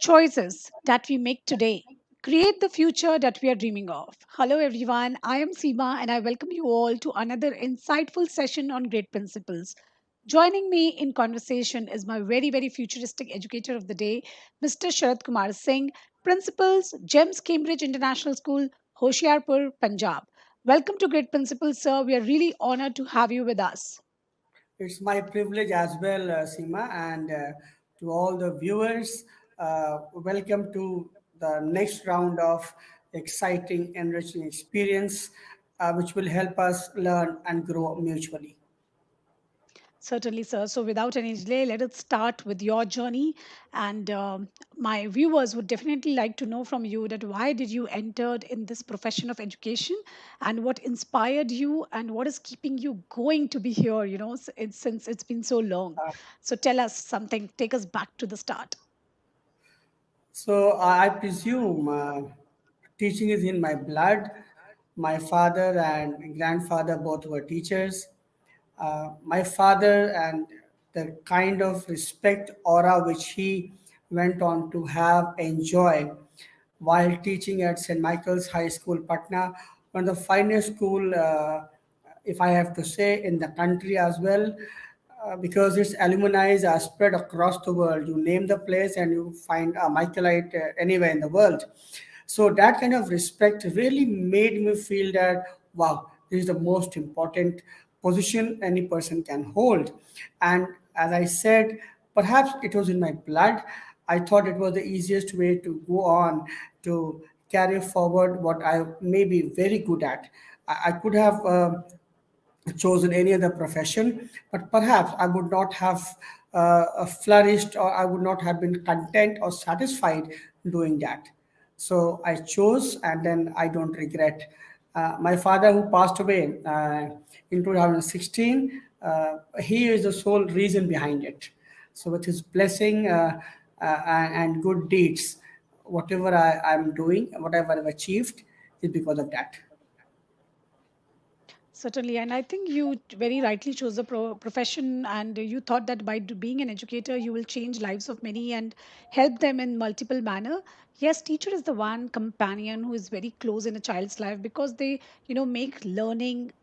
choices that we make today create the future that we are dreaming of. Hello, everyone. I am Seema, and I welcome you all to another insightful session on great principles. Joining me in conversation is my very futuristic educator of the day, Mr. Sharat Kumar Singh, Principals, GEMS Cambridge International School, Hoshiarpur, Punjab. Welcome to Great Principles, sir. We are really honored to have you with us. It's my privilege as well, Seema, and to all the viewers, welcome to the next round of exciting, enriching experience, which will help us learn and grow mutually. Certainly, sir. So, without any delay, let us start with your journey. And my viewers would definitely like to know from you that why did you entered in this profession of education, and what inspired you, and what is keeping you going to be here? Since it's been so long. So, tell us something. Take us back to the start. So I presume teaching is in my blood. My father and grandfather both were teachers. My father and the kind of respect aura which he went on to have enjoy while teaching at St. Michael's High School, Patna, one of the finest school, if I have to say, in the country as well, because its alumni are spread across the world. You name the place and you find a Michaelite anywhere in the world. So that kind of respect really made me feel that, wow, this is the most important position any person can hold. And as I said, perhaps it was in my blood. I thought it was the easiest way to go on to carry forward what I may be very good at. I could have chosen any other profession, but perhaps I would not have flourished, or I would not have been content or satisfied doing that. So I chose, and then I don't regret. My father, who passed away in 2016, he is the sole reason behind it. So, with his blessing and good deeds, whatever I'm doing, whatever I've achieved, is because of that. Certainly, and I think you very rightly chose the profession, and you thought that by being an educator, you will change lives of many and help them in multiple manner. Yes, teacher is the one companion who is very close in a child's life because they, make learning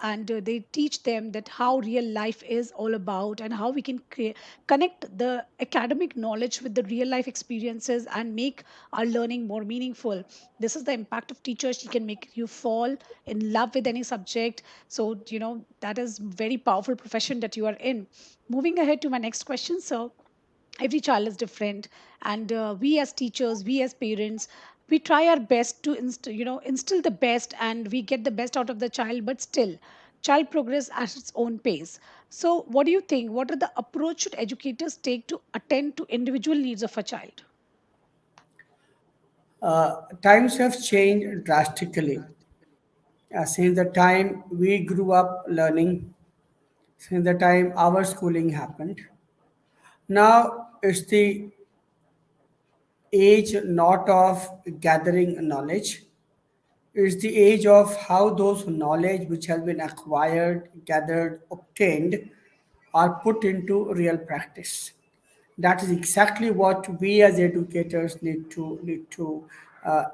and they teach them that how real life is all about and how we can connect the academic knowledge with the real life experiences and make our learning more meaningful. This is the impact of teachers. She can make you fall in love with any subject. So that is very powerful profession that you are in. Moving ahead to my next question, sir. Every child is different, and we as teachers, we as parents, we try our best to instill the best, and we get the best out of the child, but still child progress at its own pace. So what do you think, what are the approach should educators take to attend to individual needs of a child? Times have changed drastically since the time we grew up learning, since the time our schooling happened. Now it's the age not of gathering knowledge, it's the age of how those knowledge which has been acquired, gathered, obtained are put into real practice. That is exactly what we as educators need to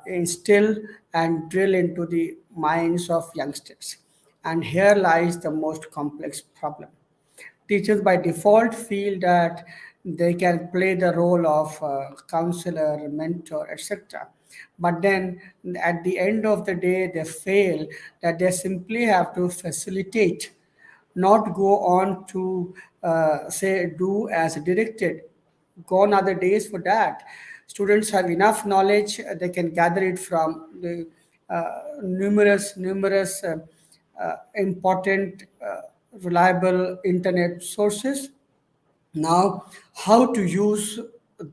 instill and drill into the minds of youngsters. And here lies the most complex problem. Teachers by default feel that they can play the role of counselor, mentor, etc. But then at the end of the day, they fail that they simply have to facilitate, not go on to say do as directed. Gone are the days for that. Students have enough knowledge; they can gather it from the numerous important, reliable internet sources. Now, how to use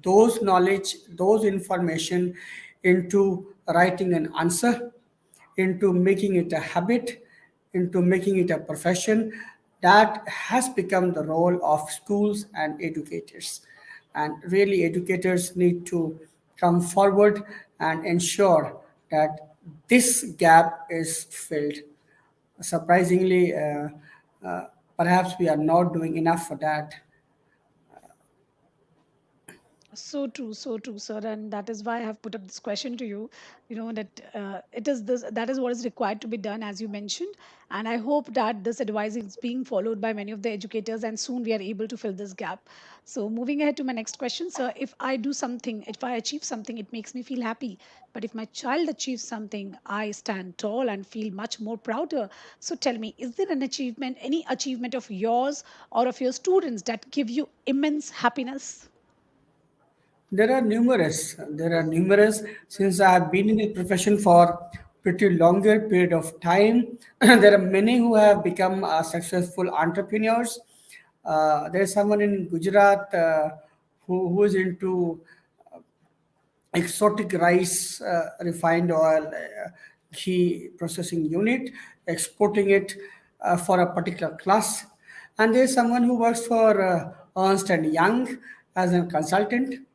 those knowledge, those information into writing an answer, into making it a habit, into making it a profession, that has become the role of schools and educators. And really, educators need to come forward and ensure that this gap is filled. Surprisingly, uh, perhaps we are not doing enough for that. So true, sir, and that is why I have put up this question to you. You know that it is this that is what is required to be done, as you mentioned, and I hope that this advice is being followed by many of the educators, and soon we are able to fill this gap. So, moving ahead to my next question, sir, if I do something, if I achieve something, it makes me feel happy. But if my child achieves something, I stand tall and feel much more prouder. So, tell me, is there an achievement, any achievement of yours or of your students that give you immense happiness? There are numerous. There are numerous since I have been in the profession for pretty longer period of time. There are many who have become successful entrepreneurs. There is someone in Gujarat who is into exotic rice, refined oil, ghee processing unit, exporting it for a particular class. And there's someone who works for Ernst and Young as a consultant.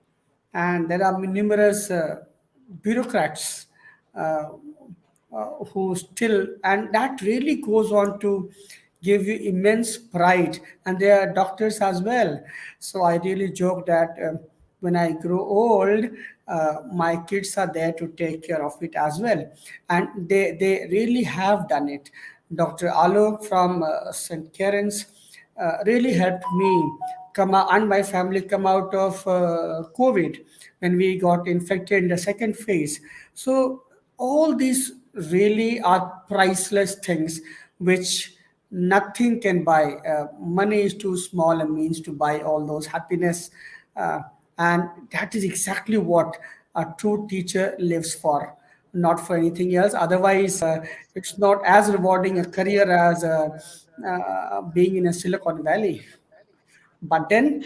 And there are numerous bureaucrats uh, who still, and that really goes on to give you immense pride. And they are doctors as well. So I really joke that when I grow old, my kids are there to take care of it as well, and they really have done it. Dr. Alok from St. Karen's really helped me come out, and my family come out of COVID when we got infected in the second phase. So all these really are priceless things which nothing can buy. Money is too small a means to buy all those happiness, uh, and that is exactly what a true teacher lives for, not for anything else. Otherwise, it's not as rewarding a career as being in a Silicon Valley. But then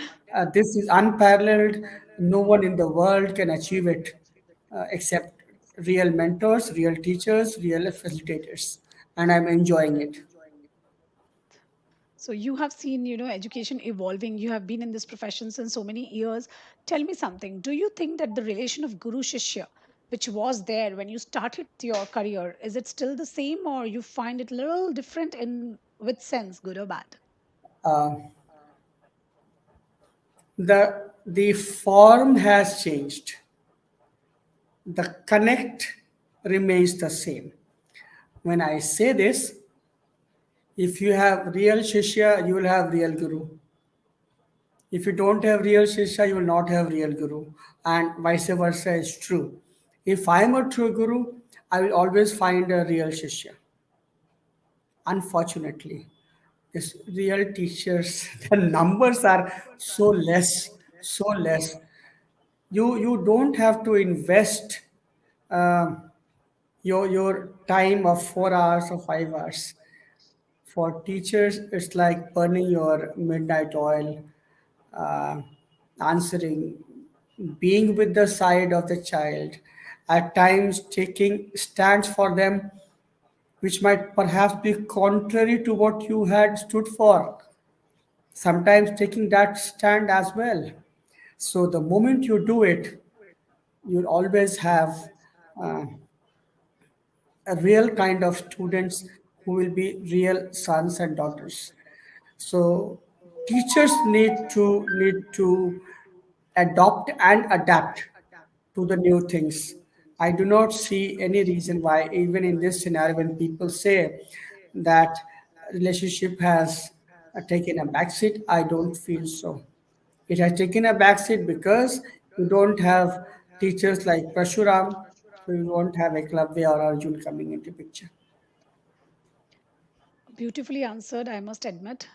this is unparalleled. No one in the world can achieve it except real mentors, real teachers, real facilitators. And I'm enjoying it. So you have seen, education evolving. You have been in this profession since so many years. Tell me something. Do you think that the relation of guru shishya, which was there when you started your career, is it still the same, or you find it a little different in which sense, good or bad? Uh, the form has changed. The connect remains the same. When I say this, if you have real shishya, you will have real guru. If you don't have real Shishya, you will not have real Guru. And vice versa is true. If I am a true Guru, I will always find a real Shishya. Unfortunately, these real teachers, the numbers are so less, so less. You don't have to invest um, your time of 4 hours or 5 hours. For teachers, it's like burning your midnight oil, uh, answering, being with the side of the child, at times taking stands for them, which might perhaps be contrary to what you had stood for, sometimes taking that stand as well. So the moment you do it, you'll always have uh, a real kind of students who will be real sons and daughters. So teachers need to adopt and adapt to the new things. I do not see any reason why, even in this scenario, when people say that relationship has taken a backseat, I don't feel so. It has taken a backseat because you don't have teachers like Prashuram, so you won't have Eklavya or Arjun coming into picture. Beautifully answered, I must admit.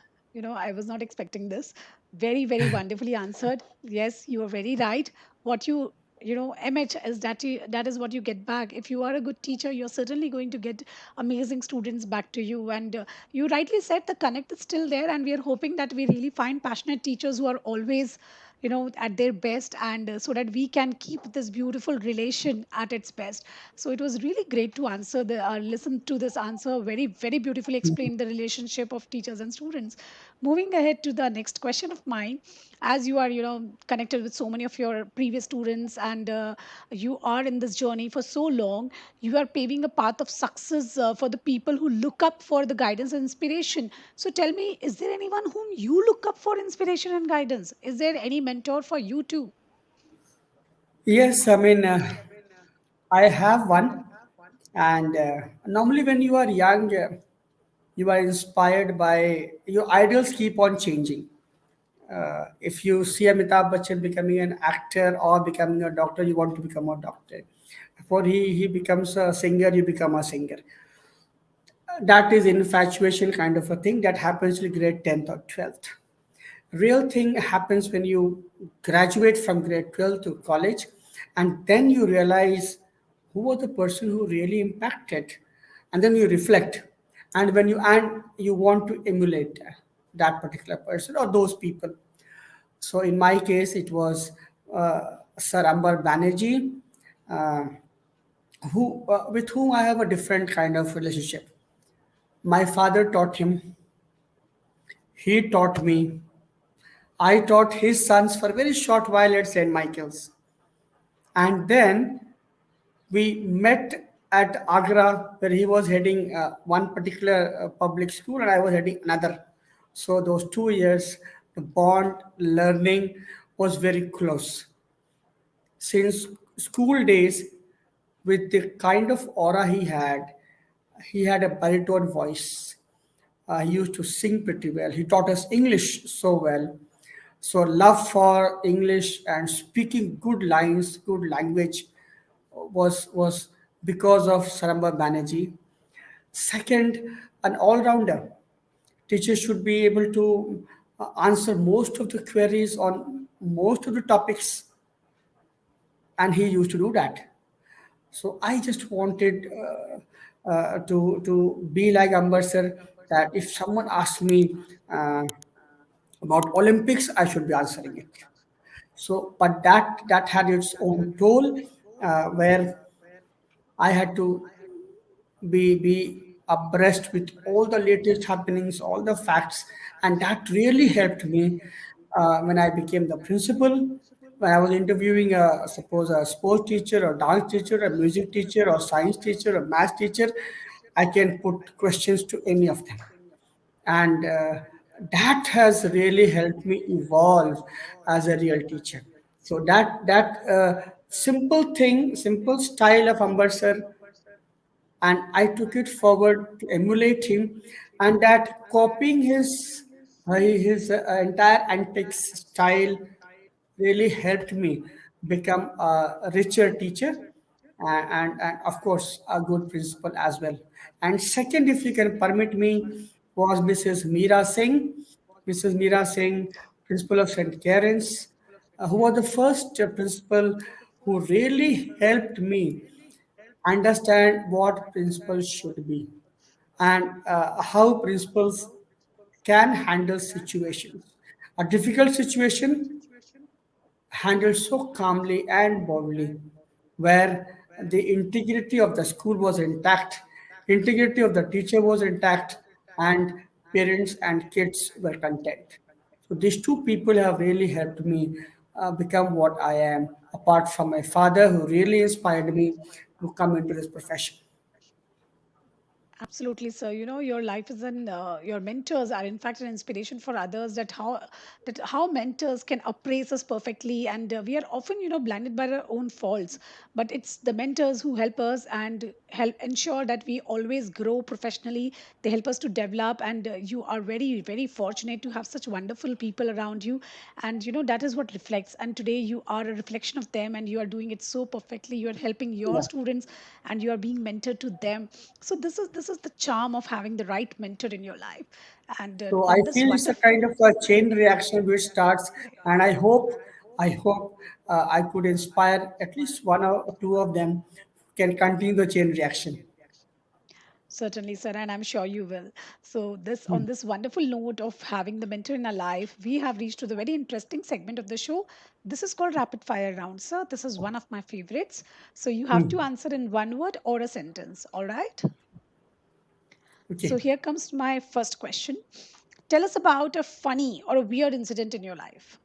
I was not expecting this. Very, very wonderfully answered. Yes, you are very right. What MH is that is what you get back. If you are a good teacher, you're certainly going to get amazing students back to you. And you rightly said the connect is still there, and we are hoping that we really find passionate teachers who are always at their best, and so that we can keep this beautiful relation at its best. So it was really great to answer the listen to this answer. Very, very beautifully explained the relationship of teachers and students. Moving ahead to the next question of mine, as you are connected with so many of your previous students, and you are in this journey for so long, you are paving a path of success for the people who look up for the guidance and inspiration. So tell me, is there anyone whom you look up for inspiration and guidance? Is there any mentor for you too? Yes, I mean, I have one. And normally, when you are young, you are inspired by your ideals keep on changing. If you see Amitabh Bachchan becoming an actor or becoming a doctor, you want to become a doctor. Before he becomes a singer, you become a singer. That is infatuation kind of a thing that happens till grade 10th or 12th. Real thing happens when you graduate from grade 12 to college, and then you realize who was the person who really impacted, and then you reflect, and you want to emulate that particular person or those people. So in my case, it was Sir Ambar Banerjee, uh, who with whom I have a different kind of relationship. My father taught him, he taught me, I taught his sons for a very short while at St. Michael's. And then we met at Agra, where he was heading one particular public school and I was heading another. So those 2 years, the bond, learning was very close. Since school days, with the kind of aura he had a baritone voice. He used to sing pretty well. He taught us English so well. So love for English and speaking good lines, good language was because of Saramba Banerjee. Second, an all-rounder. Teachers should be able to answer most of the queries on most of the topics, and he used to do that. So I just wanted to be like Amber sir, that if someone asks me about Olympics, I should be answering it. So, but that had its own toll, where I had to be abreast with all the latest happenings, all the facts, and that really helped me when I became the principal. When I was interviewing, suppose a sports teacher, or dance teacher, a music teacher, or science teacher, or math teacher, I can put questions to any of them, and that has really helped me evolve as a real teacher. So that simple thing, simple style of Amber sir, and I took it forward to emulate him, and that copying his entire antics style really helped me become a richer teacher, and of course a good principal as well. And second, if you can permit me, was Mrs. Meera Singh, Mrs. Meera Singh, principal of St. Karen's, who was the first principal who really helped me understand what principles should be, and how principals can handle situations. A difficult situation handled so calmly and boldly, where the integrity of the school was intact, integrity of the teacher was intact, and parents and kids were content. So these two people have really helped me become what I am, apart from my father, who really inspired me to come into this profession. Absolutely, sir. You know, your life is an your mentors are in fact an inspiration for others. That how mentors can appraise us perfectly, and we are often blinded by our own faults. But it's the mentors who help us and help ensure that we always grow professionally. They help us to develop, and you are very very fortunate to have such wonderful people around you, and that is what reflects. And today you are a reflection of them, and you are doing it so perfectly. You are helping your Yeah. students, and you are being mentored to them. So this is the charm of having the right mentor in your life. And So I on this feel it's a wonderful kind of a chain reaction which starts, and I hope I could inspire at least one or two of them can continue the chain reaction. Certainly, sir, and I'm sure you will. So, this on this wonderful note of having the mentor in our life, we have reached to the very interesting segment of the show. This is called rapid fire round, sir. This is one of my favorites. So, you have to Hmm. answer in one word or a sentence. All right. So, Okay. here comes my first question. Tell us about a funny or a weird incident in your life.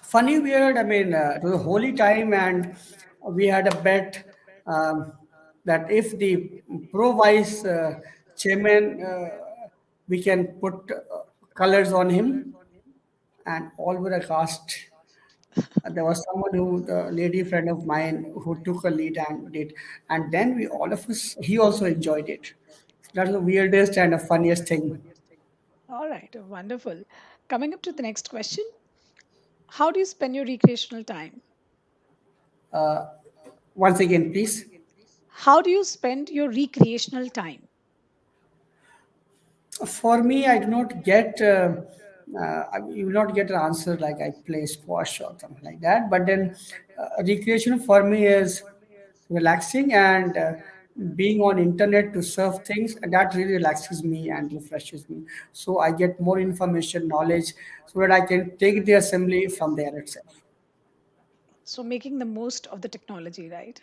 Funny, weird. I mean, it was a holy time, and we had a bet that if the pro vice chairman, we can put colors on him, and all were aghast. There was someone who, the lady friend of mine, who took a lead and did, and then we all of us, he also enjoyed it. That's the weirdest and the funniest thing. All right, wonderful. Coming up to the next question. How do you spend your recreational time? Once again, please. How do you spend your recreational time? For me, I do not get. You will not get an answer like I play squash or something like that. But then, recreation for me is relaxing and being on internet to surf things, and that really relaxes me and refreshes me. So I get more information, knowledge, so that I can take the assembly from there itself. So, making the most of the technology, right?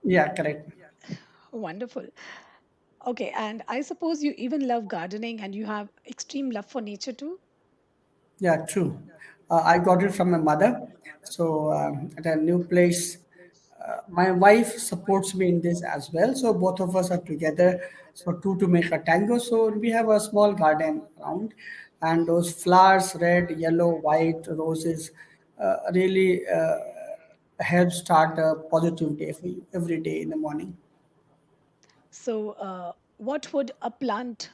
Yeah, correct. Wonderful. Okay, and I suppose you even love gardening and you have extreme love for nature too? Yeah, true. I got it from my mother. So at a new place, my wife supports me in this as well. So both of us are together. So two to make a tango. So we have a small garden around, and those flowers, red, yellow, white, roses, really help start a positive day for you every day in the morning. So, what would a plant?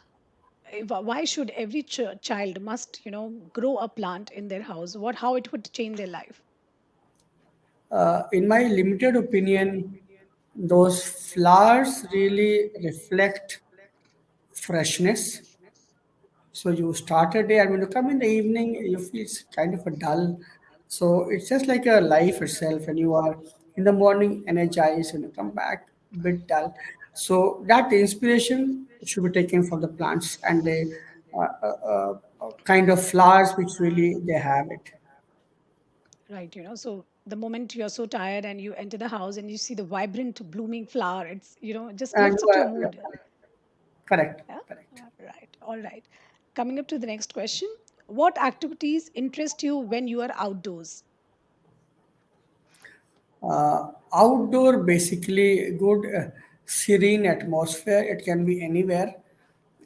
Why should every child must grow a plant in their house? What how it would change their life? In my limited opinion, those flowers really reflect freshness. So you start a day, and when you come in the evening, you feel it's kind of a dull. So it's just like a life itself, and you are in the morning energized, and you come back a bit dull. So that inspiration should be taken from the plants and the kind of flowers which really they have it. Right, so the moment you're so tired and you enter the house and you see the vibrant blooming flower, it's just And lifts you up your are yeah, mood. correct, Yeah. correct. Right. All right. Coming up to the next question. What activities interest you when you are outdoors? Outdoor, basically, good serene atmosphere. It can be anywhere.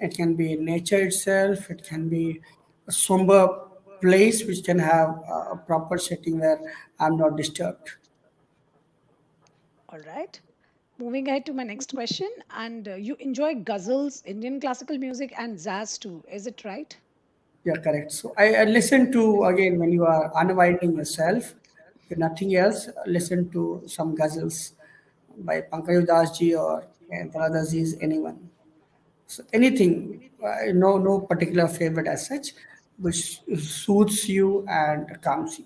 It can be nature itself. It can be a somber place which can have a proper setting where I'm not disturbed. All right. Moving ahead to my next question. And you enjoy ghazals, Indian classical music, and jazz too. Is it right? Yeah, correct. So I listen to, again, when you are unwinding yourself, if nothing else, listen to some ghazals by Pankaj Das ji or Brother's anyone. So anything, no particular favorite as such, which suits you and calms you.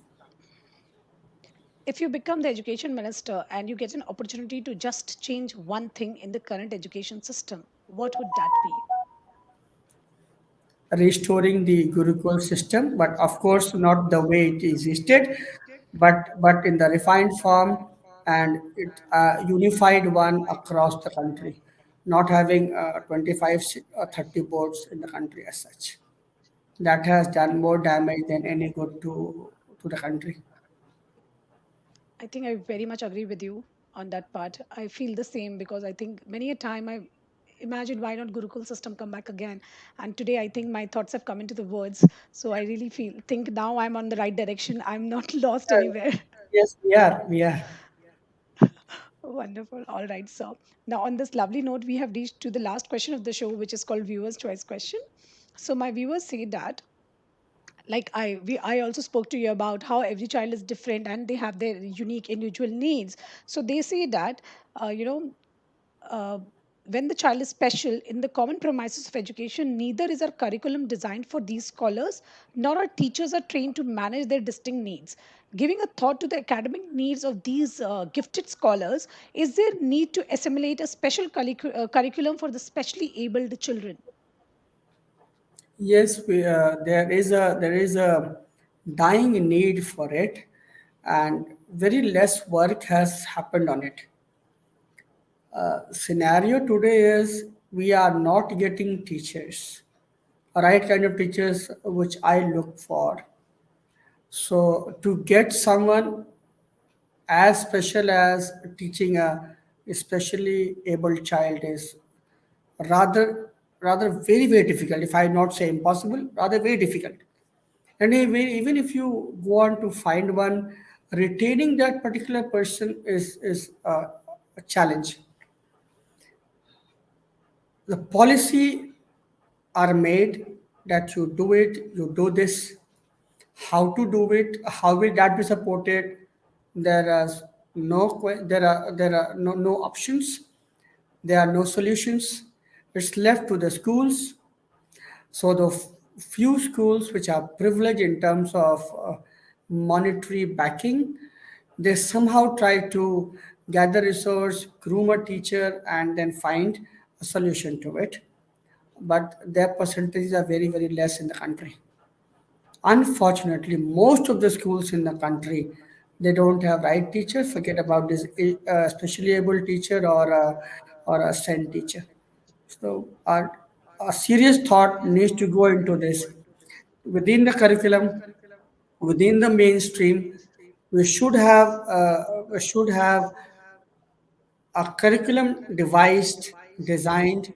If you become the education minister and you get an opportunity to just change one thing in the current education system, what would that be? Restoring the Gurukul system, but of course not the way it existed, but in the refined form and it unified one across the country, not having 25 or 30 boards in the country as such. That has done more damage than any good to the country. I think I very much agree with you on that part. I feel the same because I think many a time I imagine why not Gurukul system come back again. And today I think my thoughts have come into the words. So I really think now I'm on the right direction. I'm not lost Uh, anywhere. yes, we are. We are. Wonderful. All right. So now on this lovely note, we have reached to the last question of the show, which is called viewers choice question. So my viewers say that like I also spoke to you about how every child is different and they have their unique individual needs. So they say that uh, you know uh, when the child is special in the common premises of education, neither is our curriculum designed for these scholars nor our teachers are trained to manage their distinct needs. Giving a thought to the academic needs of these gifted scholars, is there need to assimilate a special curriculum for the specially abled children? Yes, there is a dying need for it, and very less work has happened on it. Scenario today is we are not getting teachers, right kind of teachers which I look for. So to get someone as special as teaching a especially able child is rather very difficult. If I not say impossible, rather very difficult. And even if you go on to find one, retaining that particular person is a challenge. The policy are made that you do this, how to do it, how will that be supported. There are there are no options, there are no solutions. It's left to the schools. So the few schools which are privileged in terms of monetary backing, they somehow try to gather resource, groom a teacher, and then find a solution to it. But their percentages are very, very less in the country. Unfortunately, most of the schools in the country, they don't have right teachers. Forget about this specially able teacher or a SEN teacher. So a serious thought needs to go into this. Within the curriculum, within the mainstream, we should have a curriculum devised, designed,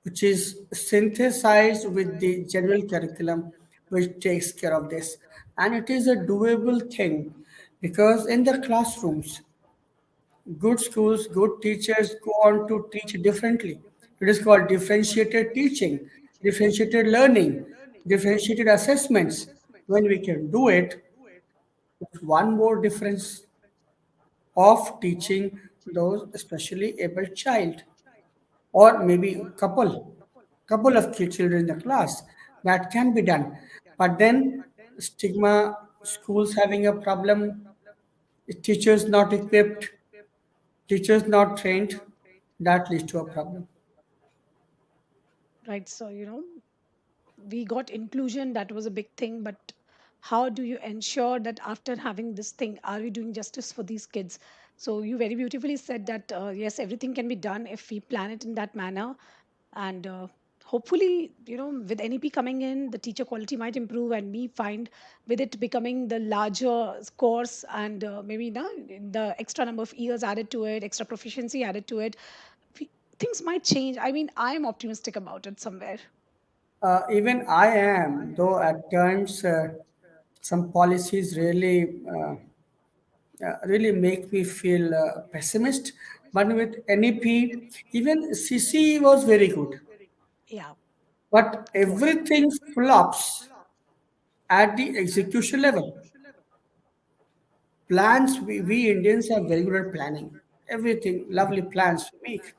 which is synthesized with the general curriculum, which takes care of this. And it is a doable thing because in the classrooms, good schools, good teachers go on to teach differently. It is called differentiated teaching, differentiated learning, differentiated assessments. When we can do it, it's one more difference of teaching those especially able child or maybe couple of children in the class. That can be done. But then stigma, schools having a problem, teachers not equipped, teachers not trained, that leads to a problem. Right. So, we got inclusion, that was a big thing, but how do you ensure that after having this thing, are we doing justice for these kids? So you very beautifully said that yes, everything can be done if we plan it in that manner. And hopefully, with NEP coming in, the teacher quality might improve, and we find with it becoming the larger course, and maybe the extra number of years added to it, extra proficiency added to it, we, things might change. I mean, I'm optimistic about it somewhere. Even I am, though at times some policies really make me feel pessimist. But with NEP, even CC was very good. Yeah, But it was. everything flops at the execution level. Plans, we Indians are very good at planning. Everything, lovely plans we make.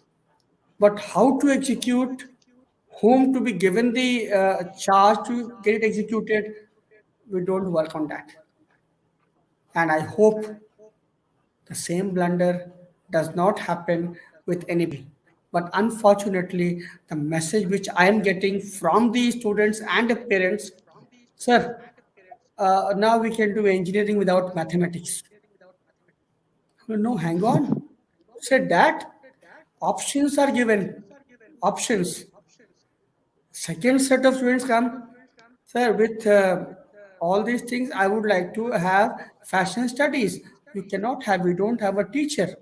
But how to execute, whom to be given the charge to get it executed, we don't work on that. And I hope the same blunder does not happen with NEP. But unfortunately, the message which I am getting from the students and the parents, sir, now we can do engineering without mathematics. No, hang on. Who said that? Options are given. Options. Second set of students come, sir, with all these things, I would like to have fashion studies. You cannot have, we don't have a teacher.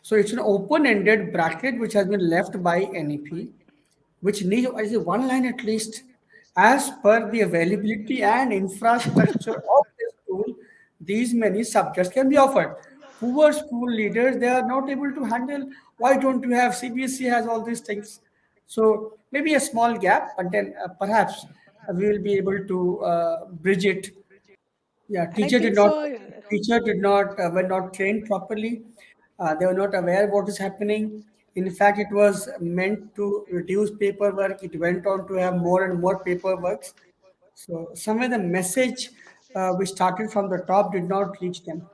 So it's an open-ended bracket which has been left by NEP, which needs I say, one line at least. As per the availability and infrastructure of the school, these many subjects can be offered. Poor school leaders, they are not able to handle. Why don't you have CBSE has all these things? So maybe a small gap, but then perhaps we will be able to bridge it. Yeah, And I think so. teacher did not were not trained properly. They were not aware what is happening. In fact, it was meant to reduce paperwork. It went on to have more and more paperwork. So somewhere the message which started from the top did not reach them.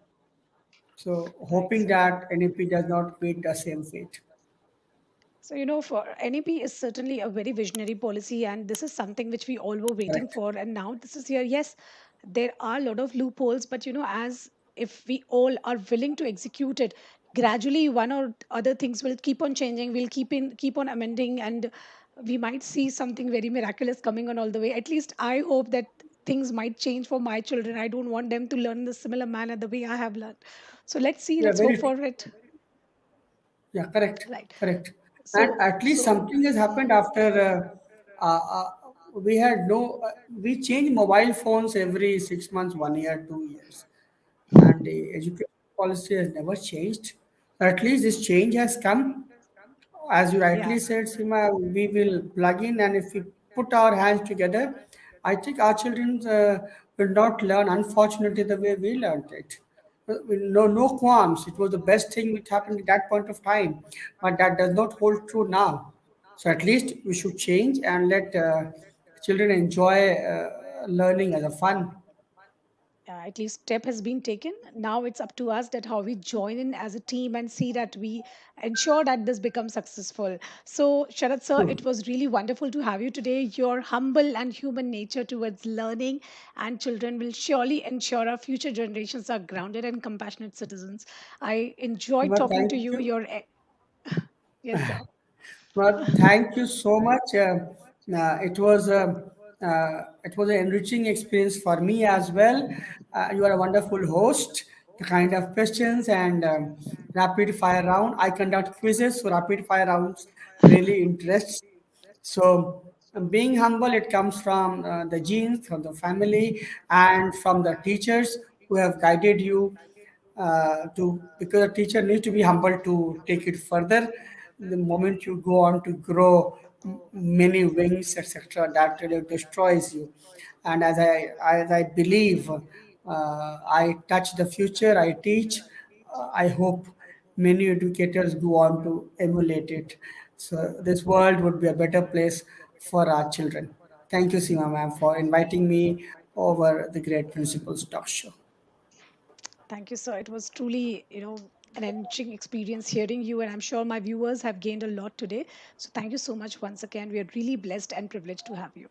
So Right. hoping that NEP does not meet the same fate. So, for NEP is certainly a very visionary policy, and this is something which we all were waiting Correct. for. And now this is here. Yes, there are a lot of loopholes, but as if we all are willing to execute it, gradually one or other things will keep on changing. We'll keep on amending, and we might see something very miraculous coming on all the way. At least I hope that things might change for my children. I don't want them to learn in the similar manner the way I have learned. So let's see. Yeah, Let's hope very for it. Yeah, correct, Right. correct. And So at least so something has happened after. we had no, we change mobile phones every 6 months, 1 year, 2 years, and the education policy has never changed. At least this change has come. As you Yeah. rightly said, Sima, we will plug in, and if we put our hands together, I think our children will not learn, unfortunately, the way we learned it. With no qualms. It was the best thing which happened at that point of time, but that does not hold true now. So at least we should change and let children enjoy learning as a fun. At least step has been taken. Now it's up to us that how we join in as a team and see that we ensure that this becomes successful. So Sharat sir, it True. was really wonderful to have you today. Your humble and human nature towards learning and children will surely ensure our future generations are grounded and compassionate citizens. I enjoyed Well, talking to thank you. you. Yes sir. Well, thank you so much. It was an enriching experience for me as well. You are a wonderful host. The kind of questions and rapid fire round. I conduct quizzes, so rapid fire rounds really interests. So, being humble, it comes from the genes, from the family, and from the teachers who have guided you to, because a teacher needs to be humble to take it further. The moment you go on to grow many wings, etc., that really destroys you. And as I believe, I touch the future, I teach. I hope many educators go on to emulate it. So this world would be a better place for our children. Thank you, Seema ma'am, for inviting me over the Great Principals Talk Show. Thank you, sir. It was truly, an enriching experience hearing you, and I'm sure my viewers have gained a lot today. So thank you so much once again. We are really blessed and privileged to have you.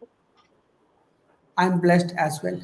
I'm blessed as well.